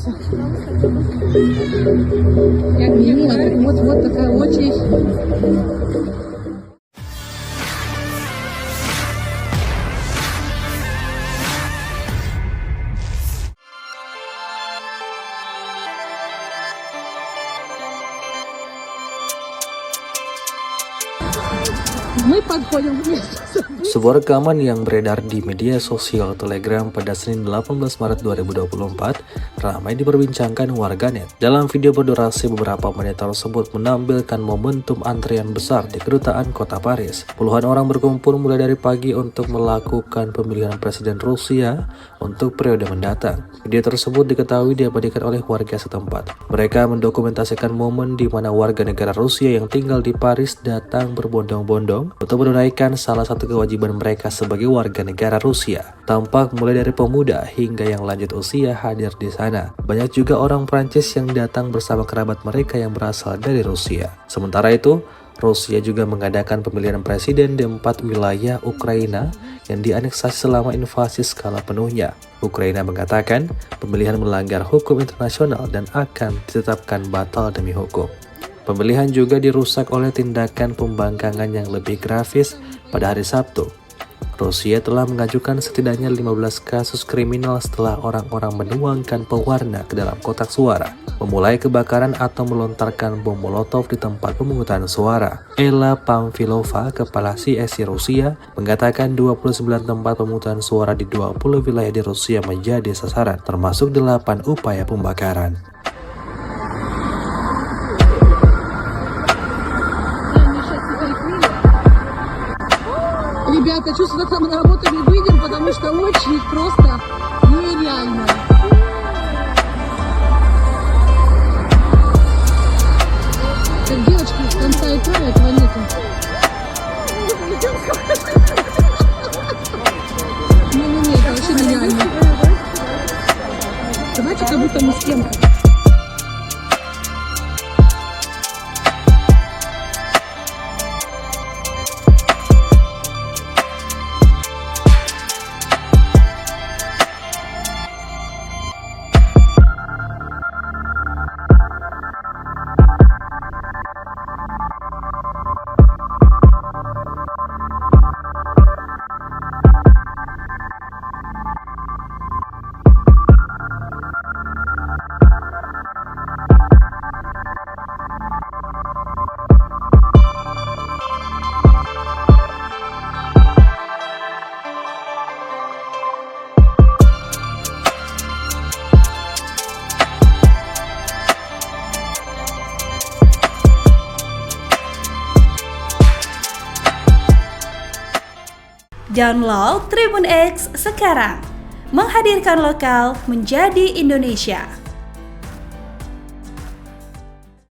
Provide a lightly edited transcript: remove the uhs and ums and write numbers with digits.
нравится. Вот такая очередь. Мы подходим к месту. Sebuah rekaman yang beredar di media sosial Telegram pada Senin 18 Maret 2024 ramai diperbincangkan warganet. Dalam video berdurasi beberapa menit tersebut menampilkan momentum antrian besar di kedutaan kota Paris. Puluhan orang berkumpul mulai dari pagi untuk melakukan pemilihan presiden Rusia untuk periode mendatang. Video tersebut diketahui diabadikan oleh warga setempat. Mereka mendokumentasikan momen di mana warga negara Rusia yang tinggal di Paris datang berbondong-bondong untuk menunaikan salah satu kewajiban mereka sebagai warga negara Rusia. Tampak mulai dari pemuda hingga yang lanjut usia hadir di sana. Banyak juga orang Prancis yang datang bersama kerabat mereka yang berasal dari Rusia. Sementara itu, Rusia juga mengadakan pemilihan presiden di 4 wilayah Ukraina yang dianeksasi selama invasi skala penuhnya. Ukraina mengatakan pemilihan melanggar hukum internasional dan akan ditetapkan batal demi hukum. Pemilihan juga dirusak oleh tindakan pembangkangan yang lebih grafis pada hari Sabtu. Rusia telah mengajukan setidaknya 15 kasus kriminal setelah orang-orang menuangkan pewarna ke dalam kotak suara, memulai kebakaran atau melontarkan bom molotov di tempat pemungutan suara. Ella Pamfilova, kepala CSI Rusia, mengatakan 29 tempat pemungutan suara di 20 wilayah di Rusia menjadi sasaran, termasuk 8 upaya pembakaran. Ребята, чувствую, как мы на работу не выйдем, потому что очередь просто нереальная. Как девочки с конца и края, этого нету. Не-не-не, это вообще нереально. Давайте как будто мы с кем-то. Download Tribun X sekarang, menghadirkan lokal menjadi Indonesia.